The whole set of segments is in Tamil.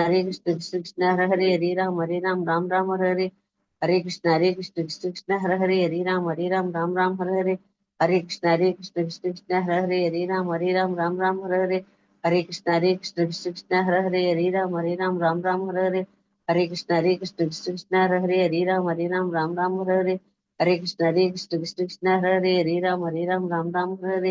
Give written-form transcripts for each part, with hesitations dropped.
हरे कृष्ण हरे हरे राम राम राम हरे कृष्ण कृष्ण हरे हरे राम राम हरे कृष्ण हरे राम राम हरे कृष्ण हरे राम राम हरे कृष्ण हरे राम राम हरे कृष्ण राम राम हरे कृष्ण राम राम हरे कृष्ण हरे राम राम हरे कृष्ण हरे राम राम हरे कृष्ण हरे राम राम हरे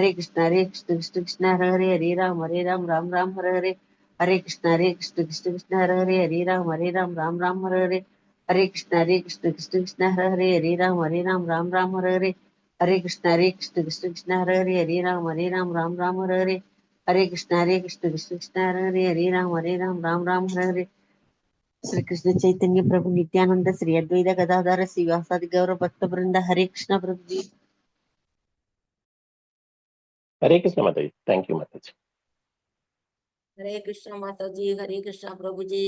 कृष्ण हरे राम राम हरे कृष्ण हरे राम राम हरे कृष्ण हरे राम राम हरे कृष्ण हरे राम राम हरे कृष्ण हरे राम राम हरे कृष्ण हरे राम राम हरे कृष्ण हरे राम राम हरे कृष्ण हरे राम राम हरे कृष्ण हरे राम राम श्री कृष्ण चैतन्य प्रभु नित्यानंद श्री अद्वैत गदाधर श्रीवासादि गौर भक्त वृंद हरे कृष्ण प्रभु जी। हरे कृष्ण माता जी। थैंक यू माता जी। हरे कृष्ण माता जी। हरे कृष्ण प्रभु जी।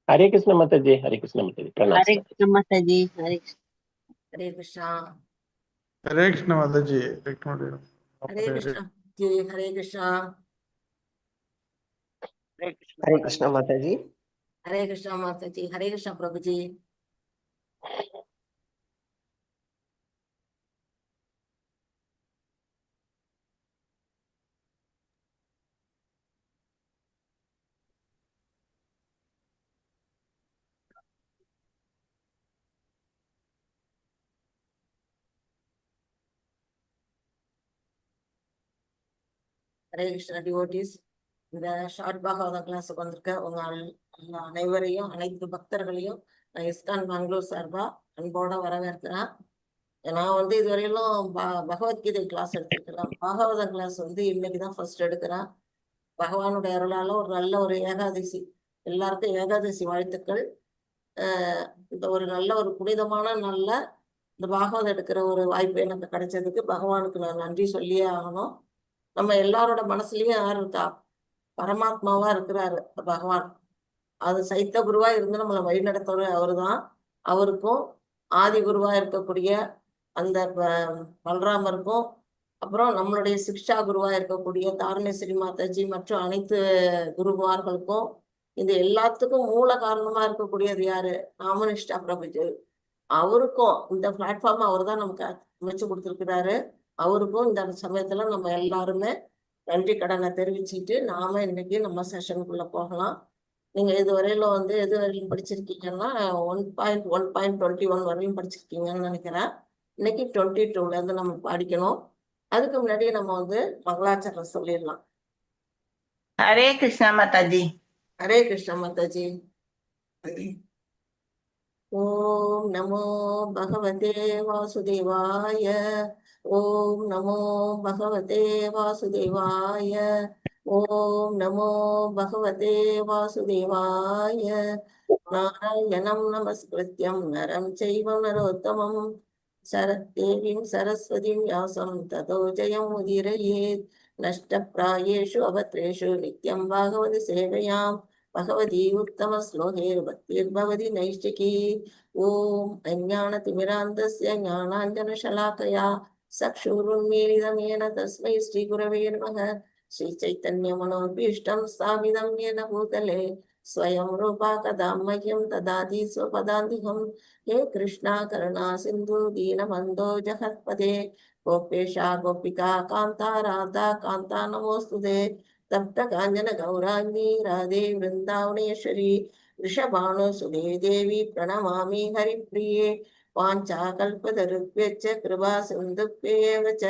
हरे कृष्ण माता जी। हरे कृष्ण माता जी। प्रणाम। हरे कृष्ण माता जी। हरे कृष्ण। हरे कृष्ण माता जी। हरे कृष्ण जी। हरे कृष्ण। हरे कृष्ण माता जी। हरे कृष्ण माता जी। हरे कृष्ण प्रभु जी। ஹரே கிருஷ்ண டிவோட்டிஸ், இந்த ஷார்ட் பாகவத கிளாஸுக்கு வந்திருக்க உங்கள் அனைவரையும், அனைத்து பக்தர்களையும் நான் இஸ்கான் பெங்களூர் சார்பா அன்போட வரவேற்கிறேன். நான் இதுவரையிலும் பகவத்கீதை கிளாஸ் எடுத்திருக்கிறேன். பாகவத கிளாஸ் இன்னைக்கு தான் ஃபர்ஸ்ட் எடுக்கிறேன். பகவானுடைய அருளால ஒரு நல்ல ஒரு ஏகாதசி, எல்லாருக்கும் ஏகாதசி வாழ்த்துக்கள். இந்த ஒரு நல்ல ஒரு புனிதமான நல்ல இந்த பாகவதம் எடுக்கிற ஒரு வாய்ப்பு எனக்கு கிடைச்சதுக்கு பகவானுக்கு நான் நன்றி சொல்லியே ஆகணும். நம்ம எல்லாரோட மனசுலயும் யார் இருக்கா? பரமாத்மாவா இருக்கிறாரு பகவான். அது சைத்த குருவா இருந்து நம்மளை வழிநடத்துற அவரு தான். அவருக்கும் ஆதி குருவா இருக்கக்கூடிய அந்த பலராமருக்கும், அப்புறம் நம்மளுடைய சிக்ஷா குருவா இருக்கக்கூடிய தாரணேஸ்வரி மாதாஜி மற்றும் அனைத்து குருமார்களுக்கும், இது எல்லாத்துக்கும் மூல காரணமா இருக்கக்கூடியது யாரு? ராமனிஷ்டா பிரபுஜி. அவருக்கும் இந்த பிளாட்ஃபார்ம் அவர் தான் நமக்கு அமைச்சு கொடுத்துருக்கிறாரு. அவருக்கும் இந்த சமயத்துல நம்ம எல்லாருமே நன்றி கடனை தெரிவிச்சுட்டு நாம இன்னைக்கு நம்ம செஷனுக்குள்ள போகலாம். நீங்க இதுவரையில எது வரையிலும் படிச்சிருக்கீங்கன்னா 1.1.21 வரையும் படிச்சிருக்கீங்கன்னு நினைக்கிறேன். இன்னைக்கு 22ல இருந்து நம்ம படிக்கணும். அதுக்கு முன்னாடி நம்ம மங்களாச்சரணம் சொல்லிடலாம். हरे कृष्णा माता जी। हरे कृष्णा माता जी। ओम नमो भगवते वासुदेवाय। ओम नमो भगवते वासुदेवाय। ओम नमो भगवते वासुदेवाय। नारायणं नमस्कृत्यं नरं चैव नरोत्तमं देवीं सरस्वतीं व्यासं ततो जयमुदीरयेत्। नष्टप्रायेषु अभद्रेषु नित्यं भागवत सेवयां भगवती उत्तम श्लोके भक्तिर्भवति नैष्टिकी। ओम अज्ञानतिमिरान्धस्य ज्ञानाञ्जनशलाकया चक्षुरुन्मीलितं येन तस्मै श्रीगुरवे नमः। श्रीचैतन्यमनोभीष्टं स्थापितं येन भूतले स्वयं रूपा कदा मह्यं ददाति स्वपदान्तिकं। हे कृष्णा करुणा सिन्धु दीनबन्धो जगत्पते गोपेशा गोपिका कान्ता राधा कान्ता नमोस्तुते। तप्त कांचन गौरांगी राधे वृंदावनेश्वरी वृषभानुसुते देवी प्रणमामि हरिप्रिये। वाञ्छाकल्पतरुभ्यश्च कृपा सिन्धुभ्येव च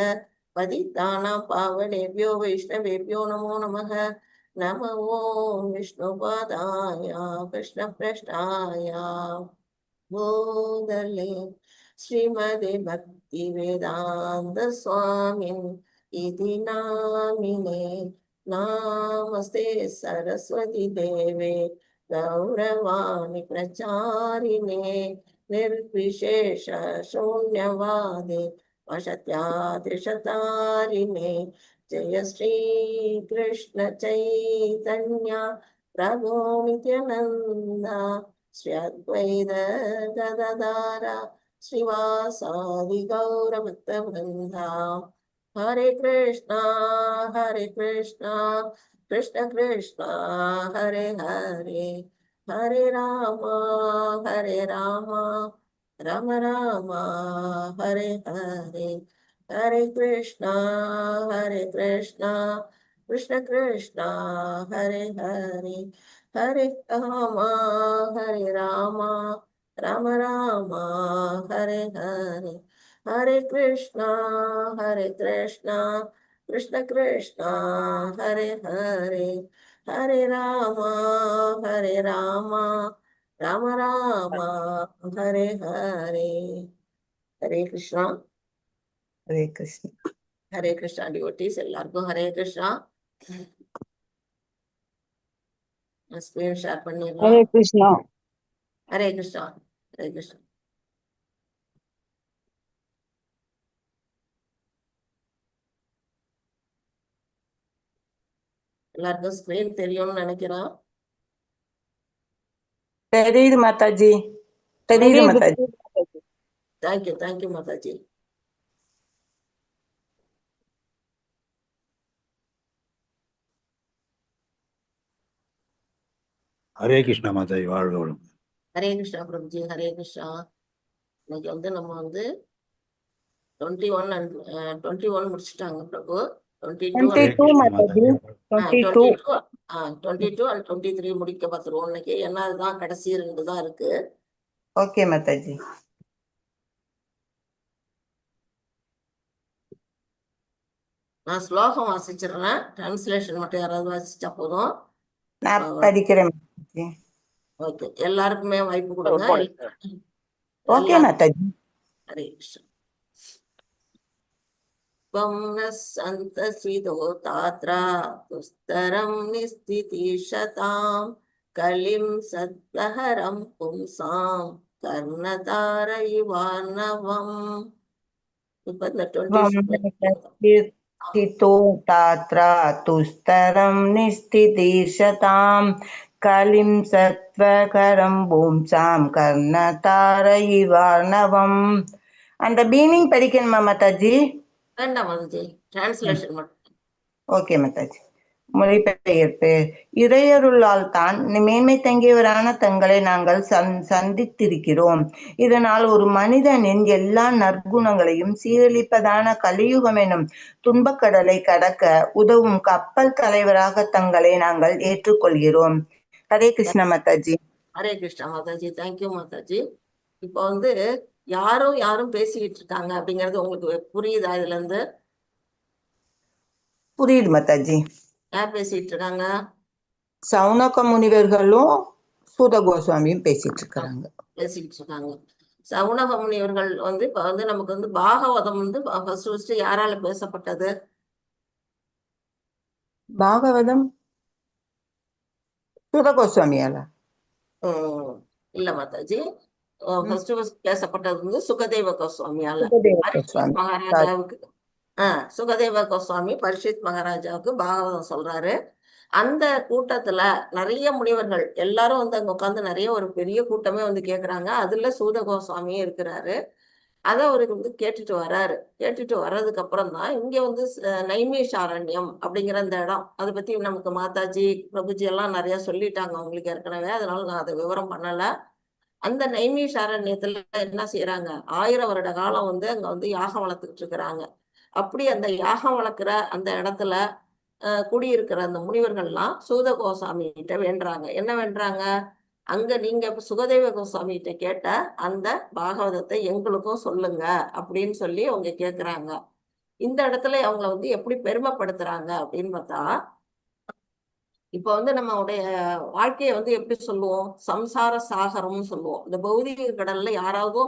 पतितानां पावनेभ्यो वैष्णवेभ्यो नमो नमः। नमो विष्णुपादाय कृष्णप्रेष्ठाय भूतले श्रीमते भक्तिवेदान्त स्वामिन् इति नामिने नामस्ते सरस्वती देवे गौरवाणी प्रचारिणे निर्विशेष शून्यवादे वशत्यादिशतारिणे जय श्री कृष्ण चैतन्य प्रभु नित्यानंद श्री अद्वैत गदाधर श्रीवासादि गौरभक्तवृंदा हरे कृष्णा कृष्ण कृष्ण हरे हरे हरे राम राम राम हरे हरे हरे कृष्णा कृष्ण कृष्ण हरे हरे हरे राम राम हरे हरे हरे कृष्णा कृष्ण कृष्ण हरे हरे हरे राम राम हरे हरे हरे कृष्णा हरे कृष्ण डिवोटीஸ் எல்லாருக்கும் ஹரே கிருஷ்ணா. ஸ்கிரீன் ஷேர் பண்ணிடலாம். हरे कृष्णा ஹரே கிருஷ்ணா ஹரே கிருஷ்ணா. எல்லாருக்கும் ஸ்கிரீன் தெரியும்னு நினைக்கிறேன். தெரியுது மாதாஜி, தெரியுது மாதாஜி. தேங்க்யூ மாதாஜி. ஹரே கிருஷ்ணா மாதாஜி, வாழ்க வளம். ஹரே கிருஷ்ணா பிரபுஜி, ஹரே கிருஷ்ணா. இன்னைக்கு நம்ம 21 and 21 முடிச்சுட்டாங்க பிரபு. 22 மாதாஜி, 22 22 and 23 முடிக்க பார்த்துருவோம் இன்னைக்கு. ஏன்னா அதுதான் கடைசி 2 தான் இருக்கு. ஓகே மாதாஜி. நான் ஸ்லோகம் வாசிச்சிடுறேன், டிரான்ஸ்லேஷன் மட்டும் யாராவது வாசிச்சா போதும். நான் படிக்கிறேன் மாதாஜி. ஓகே, எல்லாருக்குமே வாய்ப்பு கொடுங்க. ஓகே மாதாஜி. ஹரே கிருஷ்ணா. சந்தசிதோ தாத்ரா துஸ்தரம் நிஸ்திதிஷதாம் கலிம் சத்லஹரம் பும்சாம் கர்ணதாரயிவார்ணவம். இப்ப இந்த 20 தாத்ரா துஸ்தரம் நிஸ்திதிஷதாம் கலிம் சத்வகரம் பூம்சாம் கர்ணதாரயிவார்ணவம். அந்த மீனிங் படிக்கணுமா மாதாஜி? வேண்டாம் மாதாஜி, டிரான்ஸ்லேஷன் மட்டும். ஓகே மாதாஜி. மொழிபெயர்ப்பு. இறையருளால் தான் மேன்மை தங்கியவரான தங்களை நாங்கள் சந்தித்திருக்கிறோம். இதனால் ஒரு மனிதனின் எல்லா நற்குணங்களையும் சீரழிப்பதான கலியுகம் எனும் துன்பக்கடலை கடக்க உதவும் கப்பல் தலைவராக தங்களை நாங்கள் ஏற்றுக்கொள்கிறோம். ஹரே கிருஷ்ணா மாதாஜி. ஹரே கிருஷ்ணா மாதாஜி, தேங்க்யூ மாதாஜி. இப்போ யாரும் பேசிக்கிட்டு இருக்காங்க அப்படிங்கிறது உங்களுக்கு புரியுதா? இதுல இருந்து புரியுது மாதாஜி. யார் பேசிட்டு இருக்காங்க? சௌனக முனிவர்களும் சூத கோஸ்வாமியும் பேசிட்டு இருக்காங்க. சௌனக முனிவர்கள் இப்ப நமக்கு பாகவதம் ஃபர்ஸ்ட் யாரால பேசப்பட்டது? பாகவதம் சூத கோஸ்வாமியால? இல்ல மாதாஜி, ஃபர்ஸ்ட் பேசப்பட்டது சுகதேவ கோஸ்வாமியால. மகாராஜாவுக்கு சுகதேவ கோஸ்வாமி பரீட்சித் மகாராஜாவுக்கு பாகவதம் சொல்றாரு. அந்த கூட்டத்துல நிறைய முனிவர்கள் எல்லாரும் அங்க உட்காந்து நிறைய ஒரு பெரிய கூட்டமே கேக்குறாங்க. அதுல சூத கோஸ்வாமியே இருக்கிறாரு. அதை அவருக்கு கேட்டுட்டு வர்றாரு. கேட்டுட்டு வர்றதுக்கு அப்புறம் தான் இங்க நைமிஷாரண்யம் அப்படிங்கிற அந்த இடம், அதை பத்தி நமக்கு மாதாஜி பிரபுஜி எல்லாம் நிறைய சொல்லிட்டாங்க உங்களுக்கு ஏற்கனவே, அதனால நான் அதை விவரம் பண்ணல. அந்த நைமிஷாரண்யத்துல என்ன செய்யறாங்க, 1000 வருட காலம் அங்க யாகம் வளர்த்துக்கிட்டு இருக்கிறாங்க. அப்படி அந்த யாகம் வளர்க்குற அந்த இடத்துல குடியிருக்கிற அந்த முனிவர்கள்லாம் சூத கோசாமி கிட்ட வேண்டுறாங்க. என்ன வேண்டுறாங்க? அங்க நீங்க சுகதேவ கோசாமி கிட்ட கேட்ட அந்த பாகவதத்தை எங்களுக்கும் சொல்லுங்க அப்படின்னு சொல்லி அவங்க கேட்கிறாங்க. இந்த இடத்துல அவங்கள எப்படி பெருமைப்படுத்துறாங்க அப்படின்னு பார்த்தா, இப்ப நம்மளுடைய வாழ்க்கையை எப்படி சொல்லுவோம்? சம்சார சாகரம்னு சொல்லுவோம். இந்த பௌதிக கடல்ல யாராவது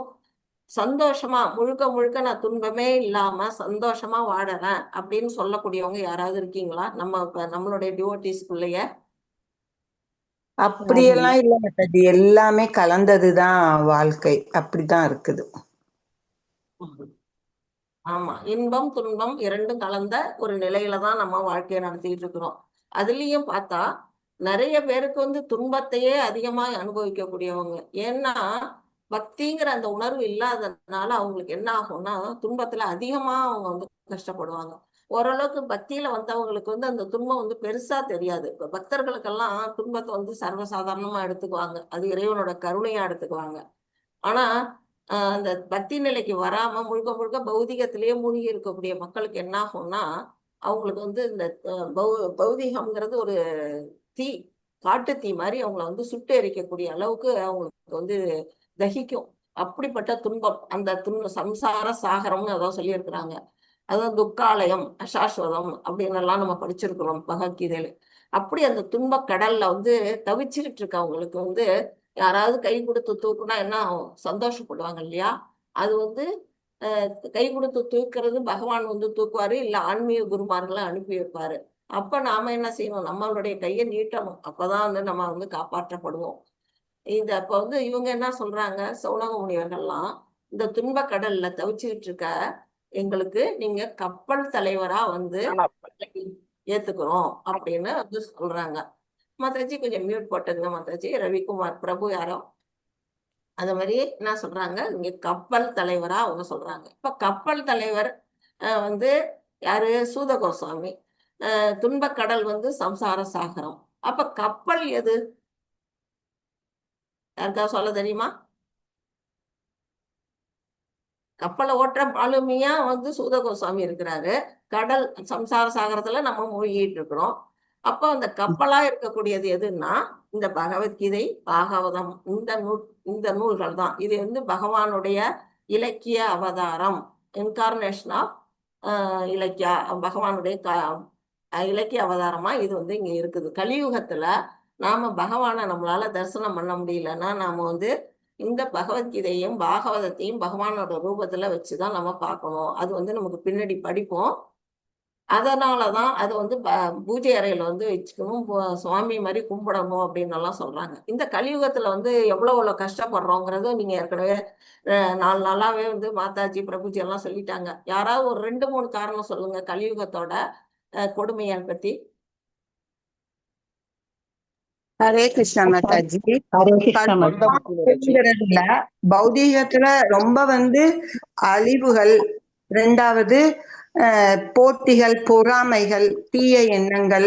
சந்தோஷமா முழுக்க முழுக்க நான் துன்பமே இல்லாம சந்தோஷமா வாழறேன் அப்படின்னு சொல்லக்கூடியவங்க யாராவது இருக்கீங்களா நம்மளுடைய டிவோட்டிஸ்குள்ளேயே? அப்படியெல்லாம் இல்ல மாதாஜி, எல்லாமே கலந்ததுதான் வாழ்க்கை, அப்படிதான் இருக்குது. ஆமா, இன்பம் துன்பம் இரண்டும் கலந்த ஒரு நிலையில தான் நம்ம வாழ்க்கையை நடத்திட்டு இருக்கிறோம். அதுலயும் பார்த்தா நிறைய பேருக்கு வந்து துன்பத்தையே அதிகமா அனுபவிக்கக்கூடியவங்க. ஏன்னா பக்திங்கிற அந்த உணர்வு இல்லாததுனால அவங்களுக்கு என்ன ஆகும்னா துன்பத்துல அதிகமா அவங்க வந்து கஷ்டப்படுவாங்க. ஓரளவுக்கு பக்தியில வந்தவங்களுக்கு வந்து அந்த துன்பம் வந்து பெருசா தெரியாது. இப்ப பக்தர்களுக்கெல்லாம் துன்பத்தை வந்து சர்வசாதாரணமா எடுத்துக்குவாங்க, அது இறைவனோட கருணையா எடுத்துக்குவாங்க. ஆனா அந்த பக்தி நிலைக்கு வராம முழுக்க முழுக்க பௌதிகத்திலேயே மூழ்கி இருக்கக்கூடிய மக்களுக்கு என்ன ஆகும்னா அவங்களுக்கு வந்து இந்த பௌதிகம்ங்கிறது ஒரு தீ, காட்டு தீ மாதிரி அவங்கள வந்து சுட்டு எரிக்கக்கூடிய அளவுக்கு அவங்களுக்கு வந்து தகிக்கும். அப்படிப்பட்ட துன்பம், அந்த சம்சார சாகரம்னு அதான் சொல்லியிருக்கிறாங்க. அதான் துக்காலயம் அசாஸ்வதம் அப்படின்னு எல்லாம் நம்ம படிச்சிருக்கிறோம் பகவத்கீதையில. அப்படி அந்த துன்ப கடல்ல வந்து தவிச்சுக்கிட்டு இருக்கவங்களுக்கு வந்து யாராவது கை கொடுத்து தூக்குனா என்ன ஆகும்? சந்தோஷப்படுவாங்க இல்லையா? அது வந்து கை கொடுத்து தூக்குறது பகவான் வந்து தூக்குவாரு, இல்ல ஆன்மீக குருமார்களை அனுப்பி வைப்பாரு. அப்ப நாம என்ன செய்யணும்? நம்மளுடைய கையை நீட்டணும். அப்பதான் வந்து நம்ம வந்து காப்பாற்றப்படுவோம். அப்ப வந்து இவங்க என்ன சொல்றாங்க, சௌனக முனிவர்கள்லாம், இந்த துன்ப கடல்ல தவிச்சுக்கிட்டு இருக்க எங்களுக்கு நீங்க கப்பல் தலைவரா வந்து ஏத்துக்கிறோம் அப்படின்னு வந்து சொல்றாங்க. மாதாஜி கொஞ்சம் மியூட் போட்டுங்க மாதாஜி. ரவிக்குமார் பிரபு யாரோ அது மாதிரி என்ன சொல்றாங்க, இங்க கப்பல் தலைவரா அவங்க சொல்றாங்க. இப்ப கப்பல் தலைவர் வந்து யாரு? சூத கோஸ்வாமி. துன்பக்கடல் வந்து சம்சார சாகரம். அப்ப கப்பல் எது? யாருக்காவது சொல்ல தெரியுமா? கப்பலை ஓட்டுற மாலுமியா வந்து சூத கோஸ்வாமி இருக்கிறாரு. கடல் சம்சார சாகரத்துல நம்ம மூழ்கிட்டு இருக்கிறோம். அப்போ அந்த கப்பலா இருக்கக்கூடியது எதுன்னா இந்த பகவத்கீதை, பாகவதம், இந்த நூல்கள் தான். இது வந்து பகவானுடைய இலக்கிய அவதாரம், இன்கார்னேஷன் ஆஃப் இலக்கியா, பகவானுடைய இலக்கிய அவதாரமா இது வந்து இங்க இருக்குது. கலியுகத்துல நாம பகவானை நம்மளால தரிசனம் பண்ண முடியலன்னா நாம வந்து இந்த பகவத்கீதையும் பாகவதத்தையும் பகவானோட ரூபத்துல வச்சுதான் நம்ம பார்க்கணும். அது வந்து நமக்கு பின்னாடி படிப்போம். அதனாலதான் அது வந்து பூஜை அறையில வந்து வச்சுக்கணும், சுவாமி மாதிரி கும்பிடணும் அப்படின்னு எல்லாம் சொல்றாங்க. இந்த கலியுகத்துல வந்து எவ்வளவு கஷ்டப்படுறோங்கிறதும் நீங்க ஏற்கனவே 4 நாளாவே வந்து மாதாஜி பிரபுஜி எல்லாம் சொல்லிட்டாங்க. யாராவது ஒரு 2-3 காரணம் சொல்லுங்க கலியுகத்தோட கொடுமையை பத்தி. ஹரே கிருஷ்ணா மாதாஜி. ஹரே கிருஷ்ணா மாதாஜி. பௌதீகத்துல ரொம்ப வந்து அழிவுகள், 2வது போட்டிகள், பொறாமைகள், தீய எண்ணங்கள்,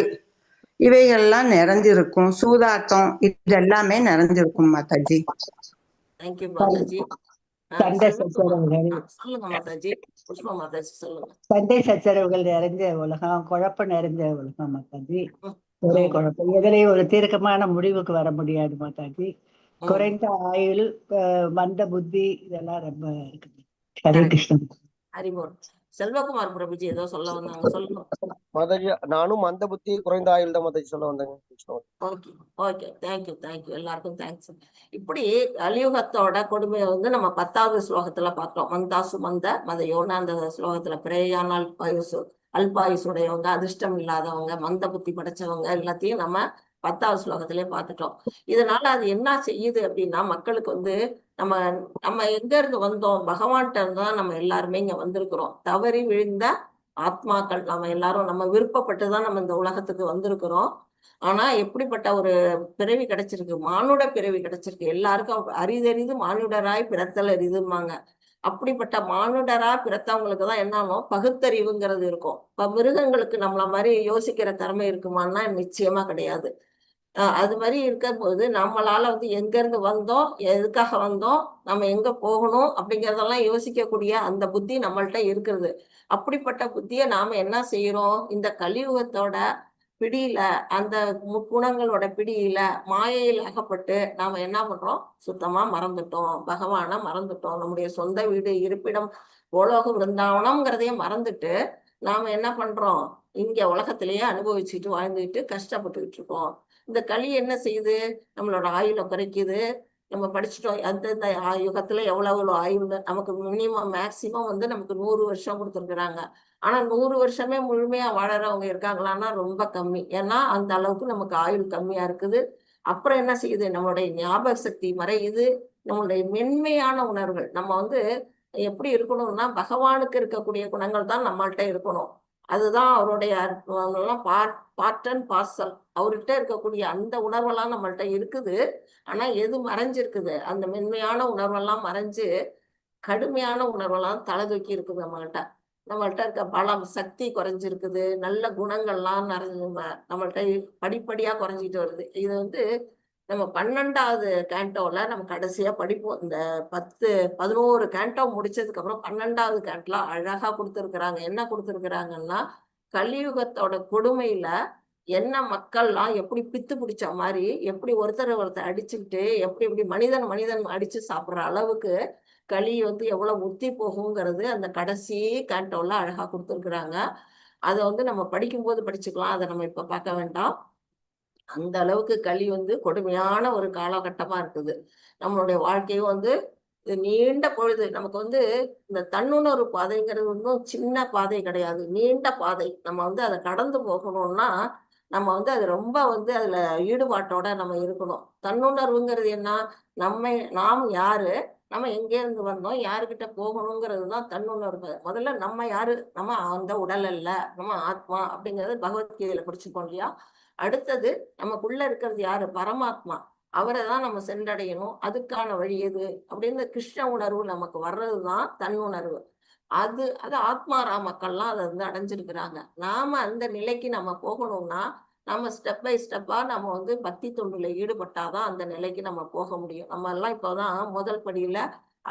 இவைகள்லாம் நிறைஞ்சிருக்கும். சூதாட்டம், இது எல்லாமே நிறைஞ்சிருக்கும் மாதாஜி. தேங்க்யூ மாதாஜி. சண்டை சச்சரவுகள், சொல்லுங்க மாதாஜி. புஷ்பா மாதாஜி சொல்லுங்க. சண்டை சச்சரவுகள் நிறைஞ்ச உலகம், குழப்பம் நிறைஞ்ச உலகம் மாதாஜி. ஒரே குழப்பம், எதிரையும் ஒரு தீர்க்கமான முடிவுக்கு வர முடியாது மாதாஜி. குறைந்த ஆயுள், மந்த புத்தி, இதெல்லாம் ரொம்ப இருக்குது. ஹரே கிருஷ்ணன். ஹரிபோல். செல்வகுமார் பிரபுஜி ஏதோ சொல்ல வந்தாங்க, சொல்லுங்க மாதாஜி. நானும் மந்த புத்தி குறைந்த ஆயுள் தான் மாதாஜி சொல்ல வந்தேங்க. ஓகே ஓகே, தேங்க்யூ எல்லாருக்கும் தேங்க்ஸ். இப்படி கலியுகத்தோட கொடுமையை வந்து நம்ம 10வது ஸ்லோகத்துல பார்த்தோம். மந்தாசு மந்த மதையோன்னு அந்த ஸ்லோகத்துல பிரேயானால் அல்பாயுசுடையவங்க, அதிர்ஷ்டம் இல்லாதவங்க, மந்த புத்தி படைச்சவங்க எல்லாத்தையும் நம்ம 10வது ஸ்லோகத்திலே பார்த்துட்டோம். இதனால அது என்ன செய்யுது அப்படின்னா மக்களுக்கு வந்து நம்ம எங்க இருந்து வந்தோம்? பகவான்கிட்ட இருந்துதான் நம்ம எல்லாருமே இங்க வந்திருக்கிறோம். தவறி விழுந்த ஆத்மாக்கள் நம்ம எல்லாரும். நம்ம விருப்பப்பட்டுதான் நம்ம இந்த உலகத்துக்கு வந்திருக்கிறோம். ஆனா எப்படிப்பட்ட ஒரு பிறவி கிடைச்சிருக்கு? மானுட பிறவி கிடைச்சிருக்கு. எல்லாருக்கும் அரிதறிது மானுடராய் பிறத்தல் அரிதுமாங்க. அப்படிப்பட்ட மானுடரா பிறத்தவங்களுக்கு தான் என்ன ஆகும்? பகுத்தறிவுங்கிறது இருக்கும். இப்ப மிருகங்களுக்கு நம்மள மாதிரி யோசிக்கிற திறமை இருக்குமான்னா நிச்சயமா கிடையாது. அது மாதிரி இருக்கும்போது நம்மளால வந்து எங்க இருந்து வந்தோம், எதுக்காக வந்தோம், நம்ம எங்க போகணும் அப்படிங்கிறதெல்லாம் யோசிக்கக்கூடிய அந்த புத்தி நம்மள்ட்ட இருக்கிறது. அப்படிப்பட்ட புத்தியை நாம என்ன செய்யறோம்? இந்த கலியுகத்தோட பிடியில, அந்த முக்குணங்களோட பிடியில, மாயையில் அகப்பட்டு நாம என்ன பண்றோம்? சுத்தமா மறந்துட்டோம், பகவானை மறந்துட்டோம், நம்முடைய சொந்த வீடு, இருப்பிடம், கோலோக விருந்தாவனம்ங்கிறதையே மறந்துட்டு நாம என்ன பண்றோம்? இங்க உலகத்திலேயே அனுபவிச்சுட்டு வாழ்ந்துட்டு கஷ்டப்பட்டுக்கிட்டு இருக்கோம். இந்த களி என்ன செய்யுது? நம்மளோட ஆயுளை குறைக்குது, நம்ம படிச்சுட்டோம் அந்தந்த யுகத்துல எவ்வளவு ஆயுள் நமக்கு மினிமம் மேக்சிமம் வந்து நமக்கு 100 வருஷம் கொடுத்துருக்குறாங்க. ஆனா 100 வருஷமே முழுமையா வாழறவங்க இருக்காங்களான்னா ரொம்ப கம்மி. ஏன்னா அந்த அளவுக்கு நமக்கு ஆயுள் கம்மியா இருக்குது. அப்புறம் என்ன செய்யுது, நம்மளுடைய ஞாபக சக்தி மறையுது, நம்மளுடைய மென்மையான உணர்வுகள். நம்ம வந்து எப்படி இருக்கணும்னா பகவானுக்கு இருக்கக்கூடிய குணங்கள் தான் நம்மள்ட்ட இருக்கணும். அதுதான் அவருடைய பார்ட் அண்ட் பார்சல். அவர்கிட்ட இருக்கக்கூடிய அந்த உணர்வெல்லாம் நம்மள்ட்ட இருக்குது. ஆனா எது மறைஞ்சிருக்குது, அந்த மென்மையான உணர்வெல்லாம் மறைஞ்சு கடுமையான உணர்வெல்லாம் தலை தூக்கி இருக்குது நம்மள்ட்ட இருக்க பலம் சக்தி குறைஞ்சிருக்குது. நல்ல குணங்கள்லாம் நம்மள்ட்ட படிப்படியா குறைஞ்சிட்டு வருது. இது வந்து நம்ம 12வது கேண்டோல நம்ம கடைசியா படிப்போம். இந்த 11 கேண்டோ முடிச்சதுக்கு அப்புறம் 12வது கேண்ட்ல அழகா கொடுத்துருக்குறாங்க. என்ன கொடுத்துருக்குறாங்கன்னா, கலியுகத்தோட கொடுமையில என்ன மக்கள்லாம் எப்படி பித்து பிடிச்ச மாதிரி எப்படி ஒருத்தர் அடிச்சுக்கிட்டு எப்படி மனிதன் அடிச்சு சாப்பிடுற அளவுக்கு களி வந்து எவ்வளவு உத்தி போகுங்கிறது அந்த கடைசி கேண்டோல அழகா கொடுத்துருக்குறாங்க. அதை வந்து நம்ம படிக்கும்போது படிச்சுக்கலாம். அதை நம்ம இப்ப பார்க்க வேண்டாம். அந்த அளவுக்கு களி வந்து கொடுமையான ஒரு காலகட்டமா இருக்குது. நம்மளுடைய வாழ்க்கையும் வந்து நீண்ட பொழுது நமக்கு வந்து இந்த தன்னுணர்வு பாதைங்கிறது ஒன்றும் சின்ன பாதை கிடையாது, நீண்ட பாதை. நம்ம வந்து அதை கடந்து போகணும்னா நம்ம வந்து அது ரொம்ப வந்து அதுல ஈடுபாட்டோட நம்ம இருக்கணும். தன்னுணர்வுங்கிறது என்ன, நாம் யாரு, நம்ம எங்கே இருந்து வந்தோம், யாருக்கிட்ட போகணுங்கிறது தான் தன்னுணர்வு. முதல்ல நம்ம யாரு, நம்ம அந்த உடல் அல்ல, நம்ம ஆத்மா அப்படிங்கிறது பகவத்கீதையில படிச்சுப்போம் இல்லையா. அடுத்தது நமக்குள்ள இருக்கிறது யாரு, பரமாத்மா. அவரை தான் நம்ம சென்றடையணும். அதுக்கான வழி எது அப்படின்னு கிருஷ்ண உணர்வு நமக்கு வர்றதுதான் தன்னுணர்வு. அது ஆத்மாரா மக்கள்லாம் அதை வந்து அடைஞ்சிருக்கிறாங்க. நாம அந்த நிலைக்கு நம்ம போகணும்னா நம்ம ஸ்டெப் பை ஸ்டெப்பா நம்ம வந்து பக்தி தொண்டுல ஈடுபட்டாதான் அந்த நிலைக்கு நம்ம போக முடியும். நம்ம எல்லாம் இப்போதான் முதல் படியில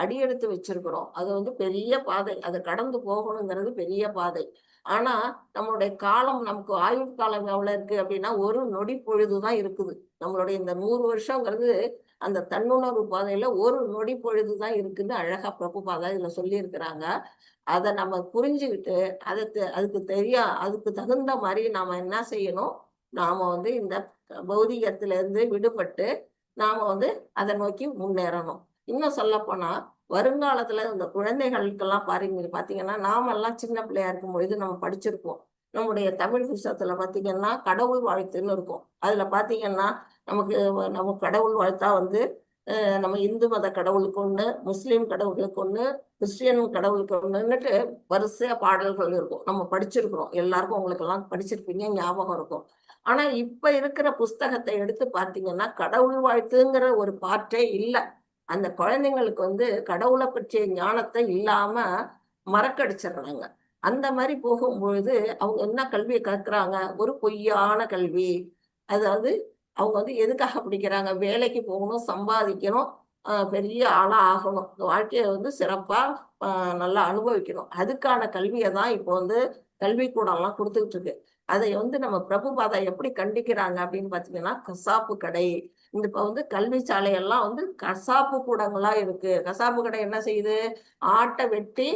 அடி எடுத்து வச்சிருக்கிறோம். அது வந்து பெரிய பாதை, அதை கடந்து போகணுங்கிறது பெரிய பாதை. ஆனா நம்மளுடைய காலம், நமக்கு ஆயுள் காலம் எவ்வளவு இருக்கு அப்படின்னா ஒரு நொடி பொழுதுதான் இருக்குது. நம்மளுடைய இந்த 100 வருஷங்கிறது அந்த தன்னுணர்வு பாதையில ஒரு நொடி பொழுதுதான் இருக்குன்னு அழகா பிரபுபாதா இதுல சொல்லி இருக்கிறாங்க. அதை நம்ம புரிஞ்சுக்கிட்டு அதுக்கு தகுந்த மாதிரி நாம என்ன செய்யணும், நாம வந்து இந்த பௌதிகத்துல இருந்து விடுபட்டு நாம வந்து அதை நோக்கி முன்னேறணும். இன்னும் சொல்ல போனா வருங்காலத்துல இந்த குழந்தைகளுக்கெல்லாம் பாத்தீங்கன்னா நாமெல்லாம் சின்ன பிள்ளையா இருக்கும் பொழுது நம்ம படிச்சிருப்போம். நம்முடைய தமிழ் புத்தகத்துல பாத்தீங்கன்னா கடவுள் வாழ்த்துன்னு இருக்கும். அதுல பாத்தீங்கன்னா நம்ம கடவுள் வாழ்த்தா வந்து நம்ம இந்து மத கடவுளுக்கு ஒண்ணு, முஸ்லீம் கடவுளுக்கு ஒண்ணு, கிறிஸ்டியன் கடவுளுக்கு ஒண்ணுன்னுட்டு வரிசையா பாடல்கள் இருக்கும். நம்ம படிச்சிருக்கிறோம். எல்லாருக்கும் உங்களுக்கு எல்லாம் படிச்சிருப்பீங்க, ஞாபகம் இருக்கும். ஆனா இப்ப இருக்கிற புஸ்தகத்தை எடுத்து பார்த்தீங்கன்னா கடவுள் வாழ்த்துங்கிற ஒரு பாட்டே இல்லை. அந்த குழந்தைங்களுக்கு வந்து கடவுளை பற்றிய ஞானத்தை இல்லாம மறக்கடிச்சிடுறாங்க. அந்த மாதிரி போகும்பொழுது அவங்க என்ன கல்வியை கற்கிறாங்க, ஒரு பொய்யான கல்வி. அதாவது அவங்க வந்து எதுக்காக படிக்கிறாங்க, வேலைக்கு போகணும், சம்பாதிக்கணும், பெரிய ஆளா ஆகணும், வாழ்க்கையை வந்து சிறப்பா நல்லா அனுபவிக்கணும். அதுக்கான கல்வியை தான் இப்போ வந்து கல்விக்கூடம்லாம் கொடுத்துக்கிட்டு இருக்கு. அதை வந்து நம்ம பிரபுபாதா எப்படி கண்டிக்கிறாங்க அப்படின்னு பாத்தீங்கன்னா, கசாப்பு கடை, இப்ப வந்து கல்வி சாலையெல்லாம் வந்து கசாப்பு கூடங்களா இருக்கு. கசாப்பு கடை என்ன செய்யுது, ஆட்டை வெட்டி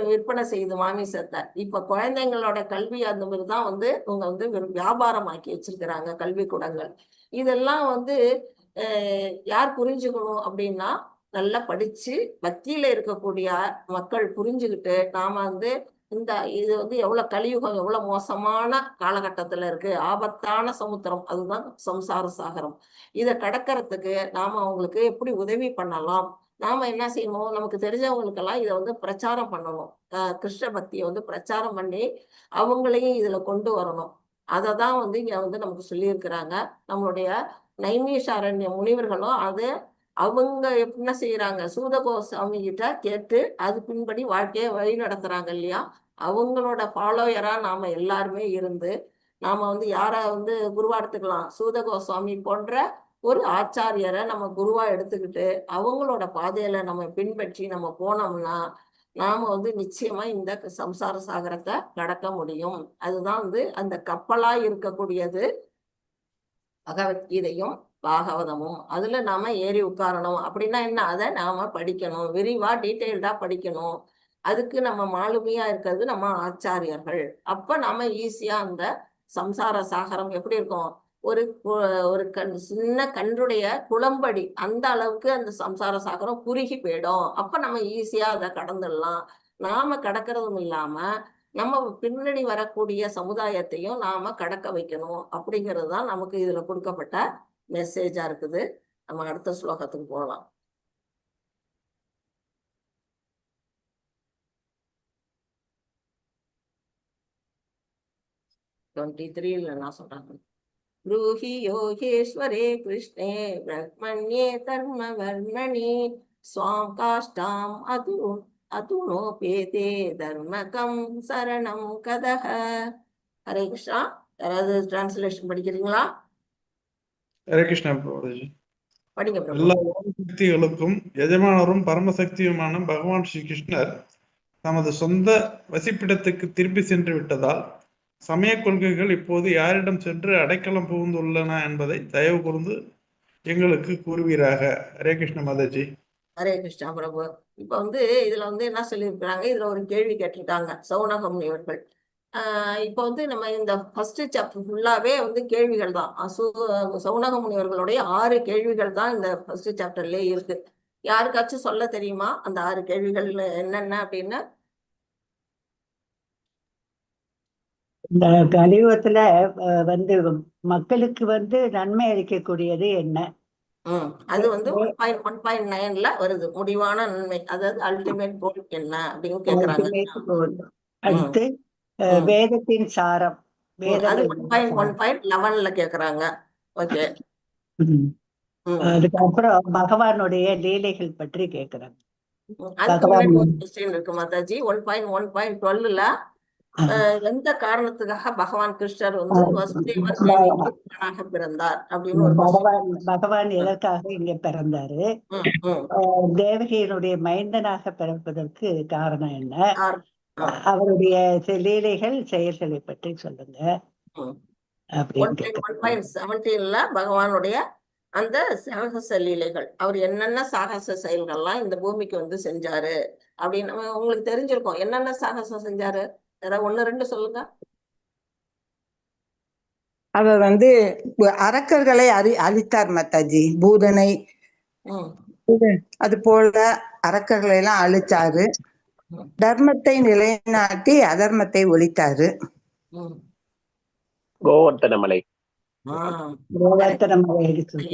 விற்பனை செய்யுது மாமிசத்தை. இப்ப குழந்தைங்களோட கல்வி அந்த மாதிரிதான் வந்து இவங்க வந்து வியாபாரமாக்கி வச்சிருக்கிறாங்க கல்விக்கூடங்கள். இதெல்லாம் வந்து யார் புரிஞ்சுக்கணும் அப்படின்னா, நல்லா படிச்சு பக்தியில இருக்கக்கூடிய மக்கள் புரிஞ்சுக்கிட்டு நாம வந்து இது வந்து எவ்வளவு கலியுகம், எவ்வளவு மோசமான காலகட்டத்துல இருக்கு, ஆபத்தான சமுத்திரம், அதுதான் சம்சார சாகரம். இதை கடக்கிறதுக்கு நாம அவங்களுக்கு எப்படி உதவி பண்ணலாம், நாம என்ன செய்யணும், நமக்கு தெரிஞ்சவங்களுக்கெல்லாம் இதை வந்து பிரச்சாரம் பண்ணணும். கிருஷ்ண பக்தியை வந்து பிரச்சாரம் பண்ணி அவங்களையும் இதுல கொண்டு வரணும். அதை தான் வந்து இங்க வந்து நமக்கு சொல்லியிருக்கிறாங்க. நம்மளுடைய நைமிஷாரண்ய முனிவர்களும் அவங்க என்ன செய்யறாங்க, சூத கோசாமி கிட்ட கேட்டு அது பின்படி வாழ்க்கையை வழி நடத்துறாங்க இல்லையா. அவங்களோட ஃபாலோயரா நாம எல்லாருமே இருந்து நாம வந்து யார வந்து குருவா எடுத்துக்கலாம், சூத கோசாமி போன்ற ஒரு ஆச்சாரியரை நம்ம குருவா எடுத்துக்கிட்டு அவங்களோட பாதையில நம்ம பின்பற்றி நம்ம போனோம்னா நாம வந்து நிச்சயமா இந்த சம்சார சாகரத்தை கடக்க முடியும். அதுதான் வந்து அந்த கப்பலா இருக்கக்கூடியது பகவத்கீதையும் பாகவதமும். அதுல நாம ஏறி உட்காரணும். அப்படின்னா என்ன, அதை நாம படிக்கணும், விரிவா டீட்டெயில்டா படிக்கணும். அதுக்கு நம்ம மாலுமியா இருக்கிறது நம்ம ஆச்சாரியர்கள். அப்ப நாம ஈஸியா அந்த சம்சார சாகரம் எப்படி இருக்கும், ஒரு சின்ன கன்றுடைய குளம்படி அந்த அளவுக்கு அந்த சம்சார சாகரம் குறுகி போயிடும். அப்ப நம்ம ஈஸியா அதை கடந்துடலாம். நாம கடக்கிறதும் இல்லாம நம்ம பின்னாடி வரக்கூடிய சமுதாயத்தையும் நாம கடக்க வைக்கணும் அப்படிங்கிறது தான் நமக்கு இதுல கொடுக்கப்பட்ட மெசேஜா இருக்குது. நம்ம அடுத்த ஸ்லோகத்துக்கு போகலாம். நான் சொல்றாங்க, ब्रूहि योगेश्वरे कृष्णे ब्रह्मण्ये धर्मवर्णनि स्वां काष्ठाम् अतुनोपेते धर्मकं சரணம் கதஹ. ஹரே கிருஷ்ணா. யாராவது டிரான்ஸ்லேஷன் படிக்கிறீங்களா? ஹரே கிருஷ்ணா பிரபுஜி. படிங்க பிரபு. எல்லா சக்திகளுக்கும் எஜமானரும் பரமசக்தியுமான பகவான் ஸ்ரீ கிருஷ்ணர் தமது சொந்த வசிப்பிடத்துக்கு திரும்பி சென்று விட்டதால் சமய கொள்கைகள் இப்போது யாரிடம் சென்று அடைக்கலம் புகுந்துள்ளன என்பதை தயவு கூர்ந்து எங்களுக்கு கூறுவீராக. ஹரே கிருஷ்ண மாதாஜி. ஹரே கிருஷ்ணா பிரபு. இப்ப இதுல என்ன சொல்லியிருக்கிறாங்க, இதுல ஒரு கேள்வி கேட்டிருக்காங்க சௌனக முனிவர்கள். இப்ப நம்ம இந்த ஃபர்ஸ்ட் சாப்டர் ஃபுல்லாவே கேள்விகள் தான். சௌனக முனிவர்களுடைய 6 கேள்விகள் தான் இந்த ஃபர்ஸ்ட் சாப்டர்லயே இருக்கு. யாருக்காச்சும் சொல்ல தெரியுமா அந்த 6 கேள்விகள் என்னென்ன அப்படின்னு? இந்த கலியுகத்துல மக்களுக்கு நன்மை அளிக்கக்கூடியது என்ன? அது 1.1.9ல வருது. முடிவான நன்மை, அதாவது அல்டிமேட் கோல் என்ன அப்படின்னு கேக்குறாங்க. அடுத்து வேதத்தின் சாரம், அது 1.1.11ல கேக்குறாங்க. ஓகே. அதுக்கப்புறம் பகவானுடைய லீலைகள் பற்றி கேக்குறாங்க. அதுக்கு முன்னாடி ஒரு கொஸ்டின் இருக்கு மாதாஜி. 1.1.12ல எந்த காரணத்துக்காக பகவான் கிருஷ்ணர் வசுதேவர் தேவிக்கு மகனாக பிறந்தார் அப்படின்னு ஒரு பகவான் எதற்காக இங்க பிறந்தாரு, தேவகியினுடைய மைந்தனாக பிறப்பதற்கு காரணம் என்ன, அவருடைய லீலைகள் செயல்களை பற்றி சொல்லுங்க அப்படின்னு. 1.17ல பகவானுடைய அந்த சாகச லீலைகள், அவர் என்னென்ன சாகச செயல்கள்லாம் இந்த பூமிக்கு செஞ்சாரு அப்படின்னு உங்களுக்கு தெரிஞ்சிருக்கும். என்னென்ன சாகசம் செஞ்சாரு? ஏதாவது 1-2 சொல்லுங்க. அவர் அரக்கர்களை அழித்தார் மாதாஜி. பூதனை அது போல அரக்கர்களை எல்லாம் அழிச்சாரு. தர்மத்தை நிலைநாட்டி அதர்மத்தை ஒழித்தாரு. கோவர்த்தனமலை.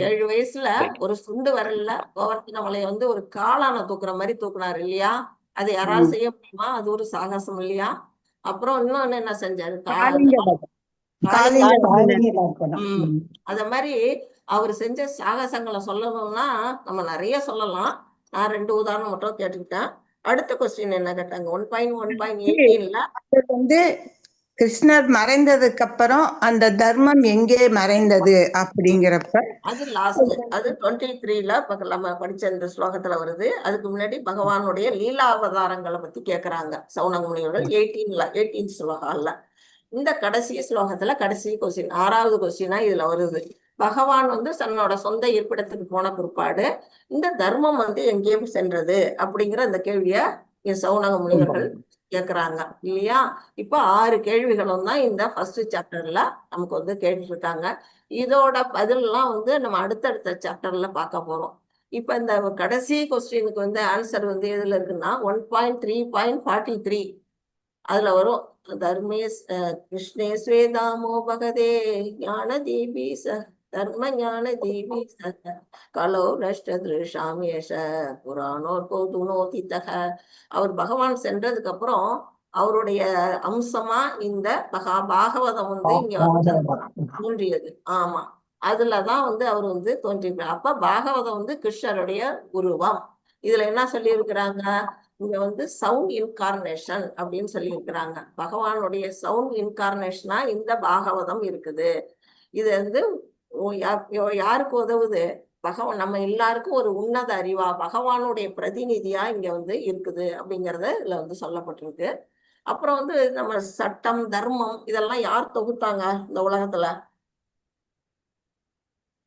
7 வயசுல ஒரு சுண்டு வரல கோவர்த்தனமலை ஒரு காளான தூக்குற மாதிரி தூக்குனாரு இல்லையா? அது யாராவது செய்ய முடியுமா? அது ஒரு சாகசம் இல்லையா? அப்புறம் இன்னொன்னு என்ன செஞ்சாரு? அத மாதிரி அவர் செஞ்ச சாகசங்களை சொல்லணும்னா நம்ம நிறைய சொல்லலாம். நான் 2 உதாரணம் மட்டும் கேட்டுக்கிட்டேன். அடுத்த கொஸ்டின் என்ன கேட்டாங்க? 1.1.18ல கிருஷ்ணர் மறைந்ததுக்கு அப்புறம் அந்த தர்மம் எங்கே மறைந்தது அப்படிங்கிறப்ப அது லாஸ்ட், அது 23ல நம்ம படிச்ச இந்த ஸ்லோகத்துல வருது. அதுக்கு முன்னாடி பகவானுடைய லீலா அவதாரங்களை பத்தி கேக்குறாங்க சௌனக முனிவர்கள் 18th ஸ்லோகம்ல. இந்த கடைசி ஸ்லோகத்துல கடைசி கொஸ்டின் 6வது கொஸ்டினா இதுல வருது. பகவான் தன்னோட சொந்த இருப்பிடத்துக்கு போன பிற்பாடு இந்த தர்மம் எங்கேயும் சென்றது அப்படிங்கிற இந்த கேள்விய சௌனக முனிவர்கள் கேக்குறாங்க இல்லையா? இப்ப 6 கேள்விகளும் தான் இந்த ஃபர்ஸ்ட் சாப்டர்ல நமக்கு கேட்டு இருக்காங்க. இதோட பதிலெல்லாம் நம்ம அடுத்தடுத்த சாப்டர்ல பார்க்க போறோம். இப்ப இந்த கடைசி கொஸ்டினுக்கு ஆன்சர் எதுல இருக்குன்னா 1.3.43 அதுல வரும். தர்மே கிருஷ்ணே ஸ்வேதாமோ பகதே ஞான தீபி தர்ம ஞான தீபி கலோ நஷ்ட திருஷாமேஷ புராணோர் கோதுனோதிதக. அவர் பகவான் சென்றதுக்கு அப்புறம் அவருடைய அம்சமா இந்த பாகவதம் இங்க தோன்றியது. ஆமா, அதுலதான் அவர் தோன்றியிருக்கார். அப்ப பாகவதம் கிருஷ்ணருடைய உருவம். இதுல என்ன சொல்லி இருக்கிறாங்க? இங்க சவுண்ட் இன்கார்னேஷன் அப்படின்னு சொல்லி இருக்கிறாங்க. பகவானுடைய சவுண்ட் இன்கார்னேஷனா இந்த பாகவதம் இருக்குது. இது யாருக்கு உதவுது? பகவான் நம்ம எல்லாருக்கும் ஒரு உன்னத அறிவா பகவானுடைய பிரதிநிதியா இங்க இருக்குது அப்படிங்கறத இதுல சொல்லப்பட்டிருக்கு. அப்புறம் நம்ம சட்டம் தர்மம் இதெல்லாம் யார் தொகுத்தாங்க இந்த உலகத்துல?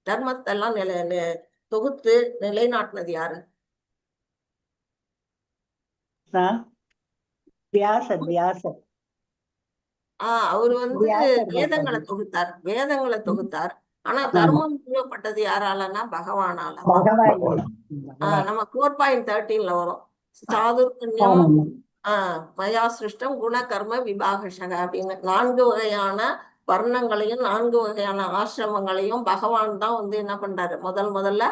தர்மத்தை எல்லாம் தொகுத்து நிலைநாட்டினது யாரு? அவரு வேதங்களை தொகுத்தார். ஆனா தர்மம் நிறுவப்பட்டது யாராலன்னா பகவானால தான். பகவான் நம்ம 4.13 வரும். சாதுர்கன்யம் மயா சிருஷ்டம் குண கர்ம விபாகஷக அப்படின்னு 4 வகையான வர்ணங்களையும் 4 வகையான ஆசிரமங்களையும் பகவான் தான் வந்து என்ன பண்றாரு, முதல்ல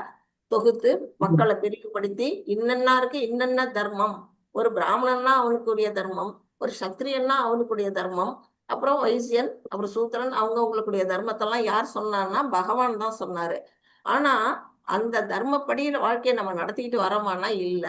தொகுத்து மக்களை பிரிவுபடுத்தி இன்னென்னாருக்கு இன்னென்ன தர்மம், ஒரு பிராமணன்னா அவனுக்குரிய தர்மம், ஒரு சத்திரியன்னா அவனுக்குரிய தர்மம், அப்புறம் வைசியன் அப்புறம் சூத்திரன் அவங்களுக்குரிய தர்மத்தெல்லாம் யார் சொன்னான்னா பகவான் தான் சொன்னாரு. ஆனா அந்த தர்மப்படி வாழ்க்கையை நம்ம நடத்திக்கிட்டு வரோமானா இல்ல.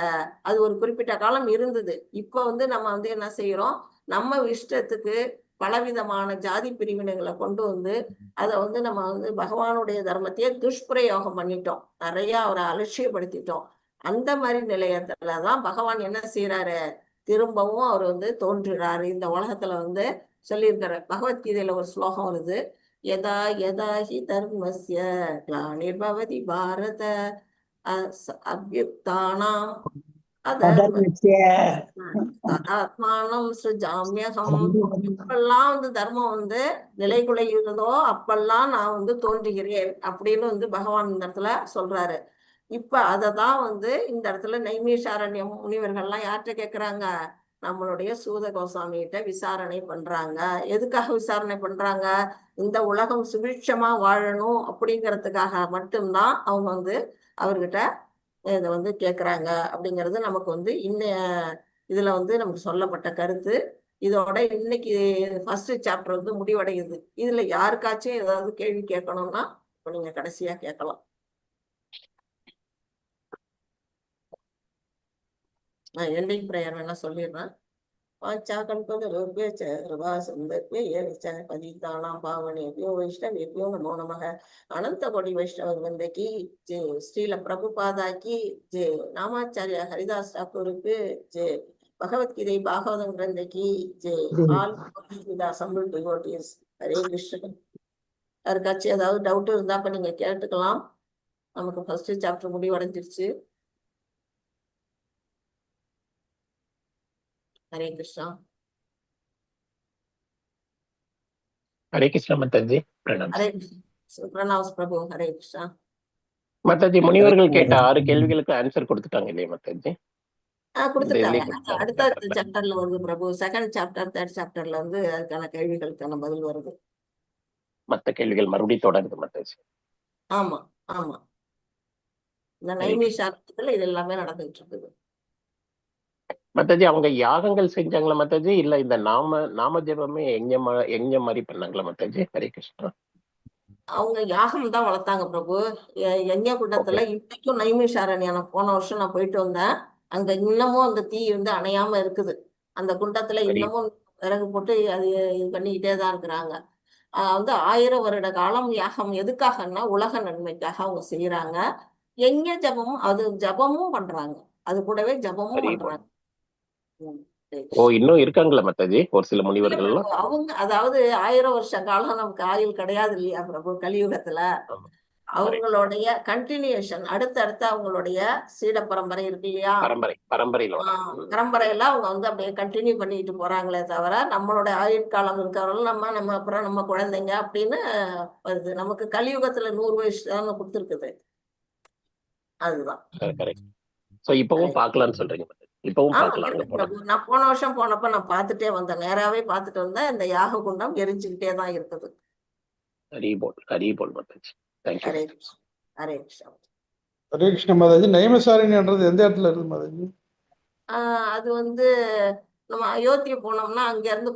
அது ஒரு குறிப்பிட்ட காலம் இருந்தது. இப்ப வந்து நம்ம வந்து என்ன செய்யறோம், நம்ம இஷ்டத்துக்கு பலவிதமான ஜாதி பிரிவினைகளை கொண்டு வந்து அதை வந்து நம்ம வந்து பகவானுடைய தர்மத்தையே துஷ்பிரயோகம் பண்ணிட்டோம், நிறைய அவரை அலட்சியப்படுத்திட்டோம். அந்த மாதிரி நிலையத்துலதான் பகவான் என்ன செய்யறாரு, திரும்பவும் அவர் வந்து தோன்றுறாரு இந்த உலகத்துல வந்து சொல்லியிருக்காரு. பகவத்கீதையில ஒரு ஸ்லோகம் வருது, யதா யதா ஹி தர்மஸ்ய கிளானிர்பவதி பாரத அப்யுத்தானாம் ததாத்மானம் ஸ்ருஜாம்யகம். எப்பெல்லாம் வந்து தர்மம் வந்து நிலைகுலைகிறதோ அப்பெல்லாம் நான் வந்து தோன்றுகிறேன் அப்படின்னு வந்து பகவான் இந்த இடத்துல சொல்றாரு. இப்ப அததான் வந்து இந்த இடத்துல நைமிஷாரண்ய முனிவர்கள்லாம் யார்கிட்ட கேட்கிறாங்க, நம்மளுடைய சூத கோசாமி கிட்ட விசாரணை பண்றாங்க. எதுக்காக விசாரணை பண்றாங்க, இந்த உலகம் சுபிட்சமா வாழணும் அப்படிங்கிறதுக்காக மட்டும்தான் அவங்க வந்து அவர்கிட்ட இதை வந்து கேட்குறாங்க. அப்படிங்கிறது நமக்கு வந்து இதுல வந்து நமக்கு சொல்லப்பட்ட கருத்து. இதோட இன்னைக்கு ஃபர்ஸ்ட் சாப்டர் வந்து முடிவடையுது. இதுல யாருக்காச்சும் ஏதாவது கேள்வி கேட்கணும்னா இப்போ நீங்க கடைசியா கேட்கலாம். நான் எண்டிங் பிரேயர் வேணா சொல்லிடுறேன். பாவனேபியோ வைஷ்ணவேபியோ நமோ நமக. அனந்த கோடி வைஷ்ணவ வந்தகி ஜே, ஸ்ரீல பிரபுபாதா கி ஜே, நாமாச்சாரியா ஹரிதாஸ் டாக்கூருக்கு ஜே, பகவத்கீதை பாகவதம் கிரந்தகி ஜே, all assembled devotees. Hare Krishnan. யாருக்காச்சும் ஏதாவது டவுட் இருந்தா அப்ப நீங்க கேட்டுக்கலாம். நமக்கு ஃபர்ஸ்ட் சாப்டர் முடிவடைஞ்சிருச்சு. ஹரே கிருஷ்ணா. ஹரே கிருஷ்ணா மாதாஜி. பிரணாம். ஹரே பிரணாம் பிரபு. ஹரே கிருஷ்ணா. மாதாஜி, முனிவர்கள் கேட்ட 6 கேள்விகளுக்கு ஆன்சர் கொடுத்துட்டாங்க இல்லையா மாதாஜி? கொடுத்துட்டாங்க. அடுத்த சாப்டர்ல வருது பிரபு. செகண்ட் சாப்டர், தேர்ட் சாப்டர்ல வந்து அதுக்கான கேள்விகளுக்கான பதில் வருது. மற்ற கேள்விகள் மறுபடியும் தொடருது மாதாஜி. ஆமா ஆமா, இந்த நைமிஷாரத்துல இது எல்லாமே நடந்துட்டு இருக்குது. மாதாஜி, அவங்க யாகங்கள் செஞ்சாங்களா மாதாஜி, இல்ல இந்த நாம ஜபமே எங்க மாதிரி பண்ணாங்களா மாதாஜி? ஹரே கிருஷ்ணா. அவங்க யாகம் தான் வளர்த்தாங்க பிரபு. யஜ்ஞ குண்டத்துல இன்னைக்கும் நைமிஷாரண்யம் போன வருஷம் நான் போயிட்டு வந்தேன். அங்க இன்னமும் அந்த தீ வந்து அணையாம இருக்குது. அந்த குண்டத்துல இன்னமும் விறகு போட்டு அது இது பண்ணிக்கிட்டே தான் இருக்கிறாங்க. வந்து 1000 வருட காலம் யாகம் எதுக்காகன்னா உலக நன்மைக்காக அவங்க செய்யறாங்க. யஜ்ஞ ஜபமும் அது ஜபமும் பண்றாங்க, அது கூடவே ஜபமும் பண்றாங்க. ஓ, இன்னும் இருக்காங்களா மாதாஜி ஒரு சில முனிவர்கள்? அவங்க அதாவது 1000 வருஷ காலம் நமக்கு ஆயுள் கிடையாது இல்லையா பிரபு கலியுகத்துல. அவங்களுடைய கண்டினியூஷன் அடுத்தடுத்த அவங்களுடைய சீட பரம்பரை இருக்கு இல்லையா, பரம்பரையில அவங்க வந்து அப்படியே கண்டினியூ பண்ணிட்டு போறாங்களே தவிர நம்மளோட ஆயுள் காலம் இருக்கிறவர்கள் நம்ம அப்புறம் நம்ம குழந்தைங்க அப்படின்னு வருது. நமக்கு கலியுகத்துல 100 வயசு தான் கொடுத்துருக்குது. அதுதான் இப்பவும் பாக்கலாம்னு சொல்றீங்க? இப்பவும் பிரபு, நான் போன வருஷம் போனப்ப நான் பார்த்துட்டே வந்தேன், நேராவே பார்த்துட்டு வந்தேன். இந்த யாக குண்டம் எரிஞ்சுக்கிட்டே தான் இருக்குது. ஹரே கிருஷ்ண மாதாஜி. நைமிஷாரண்யன்றது எந்த இடத்துல இருக்கு மாதாஜி? அது வந்து நம்ம அயோத்தியா போனோம்னா அங்க இருந்து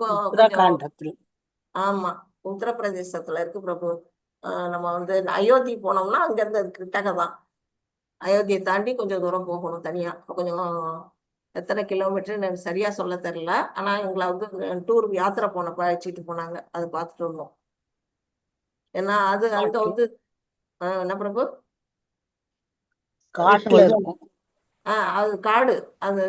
ஆமா உத்தரப்பிரதேசத்துல இருக்கு பிரபு. நம்ம வந்து அயோத்தி போனோம்னா அங்க இருந்து அது கிட்டக்க தான். அயோத்தியை தாண்டி கொஞ்சம் தூரம் போகணும் தனியா. கொஞ்சம் எத்தனை கிலோமீட்டர் எனக்கு சரியா சொல்ல தெரியல. ஆனா எங்களை வந்து டூர் யாத்திரை போனப்ப அழைச்சிட்டு போனாங்க, அது பார்த்துட்டு வந்தோம். ஏன்னா அது அங்க வந்து என்ன பிரபு, அது காடு. அது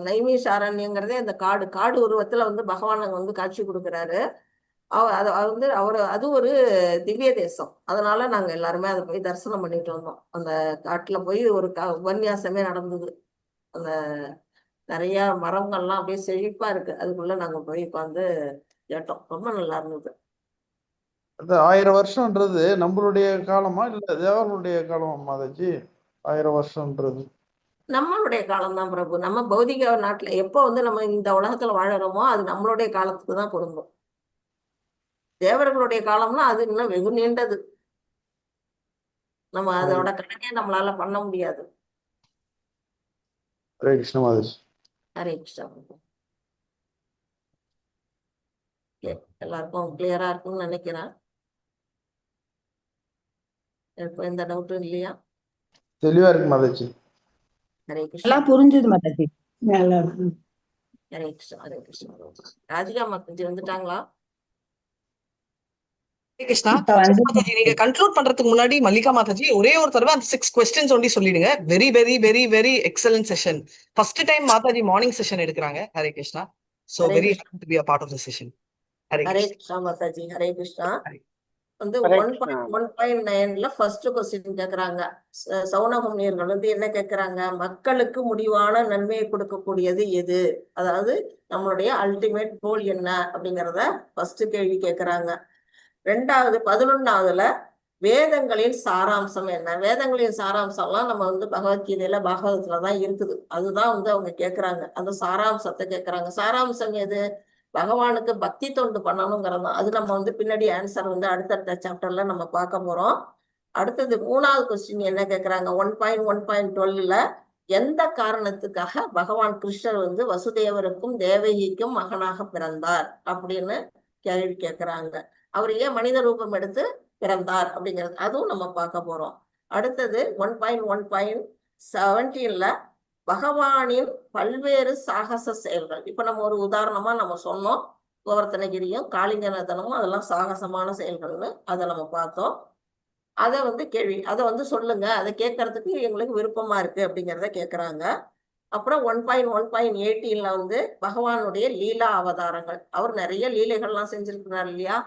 நைமிஷாரண்யங்கிறதே அந்த காடு உருவத்துல வந்து பகவான் வந்து காட்சி கொடுக்குறாரு. அது ஒரு திவ்ய தேசம். அதனால நாங்க எல்லாருமே அதை போய் தரிசனம் பண்ணிட்டு வந்தோம். அந்த காட்டுல போய் ஒரு உபன்யாசமே நடந்தது. அந்த நிறைய மரங்கள்லாம் அப்படியே செழிப்பா இருக்கு, அதுக்குள்ள நாங்க போய் உட்காந்து கேட்டோம். ரொம்ப நல்லா இருந்தது. அது 1000 வருஷம்ன்றது நம்மளுடைய காலமா இல்ல தேவர்களுடைய காலமா மாதாஜி? 1000 வருஷம்ன்றது நம்மளுடைய காலம்தான் பிரபு. நம்ம பௌதிக நாட்டுல எப்போ வந்து நம்ம இந்த உலகத்துல வாழறோமோ அது நம்மளுடைய காலத்துக்கு தான் பொருந்தும். தேவர்களுடைய காலம்னா அது இன்னும் வெகு நீண்டது. நம்ம அதோட கணக்கே நம்மளால பண்ண முடியாது. ஹரே கிருஷ்ண மாதாஜி. ஹரே கிருஷ்ணா பிரபு. Okay, எல்லாருக்கும் கிளியரா இருக்கும்னு நினைக்கிறேன். இப்போ எந்த டவுட்டும் இல்லையா? தெளிவா இருக்கு மாதாஜி. ஹரே கிருஷ்ணா. எல்லாம் புரிஞ்சுது மாதாஜி. நல்லா இருக்கு. ஹரே கிருஷ்ணா. ஹரே கிருஷ்ணா. ராதிகா மாதாஜி வந்துட்டாங்களா? கிருஷ்ணா, இப்ப வந்து மாதாஜி நீங்க கன்க்ளூட் பண்றதுக்கு முன்னாடி மல்லிகா மாதாஜி ஒரே ஒரு தடவை அந்த 6 questions ஒண்டி சொல்லிடுங்க. Very very very very excellent session. First time மாதாஜி மார்னிங் செஷன் எடுக்கிறாங்க. Hare Krishna. So Hare very Krishna. Happy to be a part of the session. Hare Hare Krishna. Krishna மாதாஜி. ஹரே கிருஷ்ணா. ஹரே. வந்து ஹரே கிருஷ்ணா. 1.1.9ல ஃபர்ஸ்ட் கொஸ்டின் கேக்குறாங்க. சௌனகம்னியர்கள் வந்து என்ன கேக்குறாங்க? மக்களுக்கு முடிவான நன்மையை கொடுக்கக்கூடியது எது? அதாவது நம்மளுடைய அல்டிமேட் கோல் என்ன அப்படிங்கிறத ஃபர்ஸ்ட் கேள்வி கேக்குறாங்க. ரெண்டாவது 11வதுல வேதங்களின் சாராம்சம் என்ன? வேதங்களின் சாராம்சம்லாம் நம்ம வந்து பகவத்கீதையில பாகவதத்துல தான் இருக்குது. அதுதான் வந்து அவங்க கேக்குறாங்க. அந்த சாராம்சத்தை கேக்குறாங்க. சாராம்சம் எது? பகவானுக்கு பக்தி தொண்டு பண்ணணுங்கிறது தான். அது நம்ம வந்து பின்னாடி ஆன்சர் வந்து அடுத்தடுத்த சாப்டர்ல நம்ம பார்க்க போறோம். அடுத்தது 3வது கொஸ்டின் என்ன கேக்குறாங்க? 1.1.12ல எந்த காரணத்துக்காக பகவான் கிருஷ்ணர் வந்து வசுதேவருக்கும் தேவகிக்கும் மகனாக பிறந்தார் அப்படின்னு கேள்வி கேட்கிறாங்க. அவர் ஏன் மனித ரூபம் எடுத்து பிறந்தார் அப்படிங்கிறது அதுவும் நம்ம பார்க்க போறோம். அடுத்தது 1.1.17ல பகவானின் பல்வேறு சாகச செயல்கள். இப்ப நம்ம ஒரு உதாரணமா நம்ம சொன்னோம், கோவர்த்தனகிரியும் காளிங்கநாதனும் அதெல்லாம் சாகசமான செயல்கள்னு அதை நம்ம பார்த்தோம். அதை வந்து அதை வந்து சொல்லுங்க, அதை கேட்கறதுக்கு எங்களுக்கு விருப்பமா இருக்கு அப்படிங்கிறத கேட்கறாங்க. அப்புறம் 1.1.18ல வந்து பகவானுடைய லீலா அவதாரங்கள். அவர் நிறைய லீலைகள்லாம் செஞ்சிருக்கிறார் இல்லையா?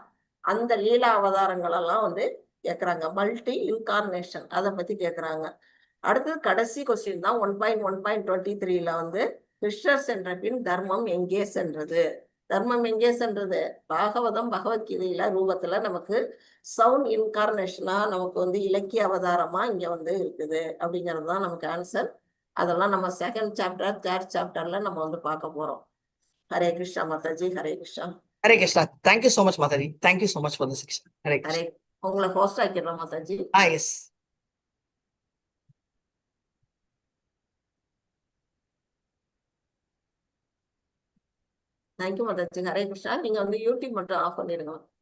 அந்த லீலா அவதாரங்கள் எல்லாம் வந்து கேட்கறாங்க. மல்டி இன்கார்னேஷன் அதை பத்தி கேட்கறாங்க. அடுத்தது கடைசி கொஸ்டின் தான் 1.1.23ல வந்து கிருஷ்ணர் சென்ற பின் தர்மம் எங்கே சென்றது? தர்மம் எங்கே சென்றது? பாகவதம் பகவத்கீதையில ரூபத்துல நமக்கு சவுண்ட் இன்கார்னேஷனா நமக்கு வந்து இலக்கிய அவதாரமா இங்க வந்து இருக்குது அப்படிங்கிறது தான் நமக்கு ஆன்சர். அதெல்லாம் நம்ம செகண்ட் சாப்டர் தேர்ட் சாப்டர்ல நம்ம வந்து பார்க்க போறோம். ஹரே கிருஷ்ணா மாதாஜி. Hare Krishna. Hare Krishna. Thank you so much மாதாஜி. Thank you so much for the session. Hare Hare. Krishna. உங்களை ஹோஸ்ட் ஆக்கிடுறோம் மாதாஜி. எஸ். தேங்க்யூ மாதாஜி. ஹரே கிருஷ்ணா. நீங்க வந்து யூடியூப் மட்டும் ஆஃப் பண்ணிடுங்க.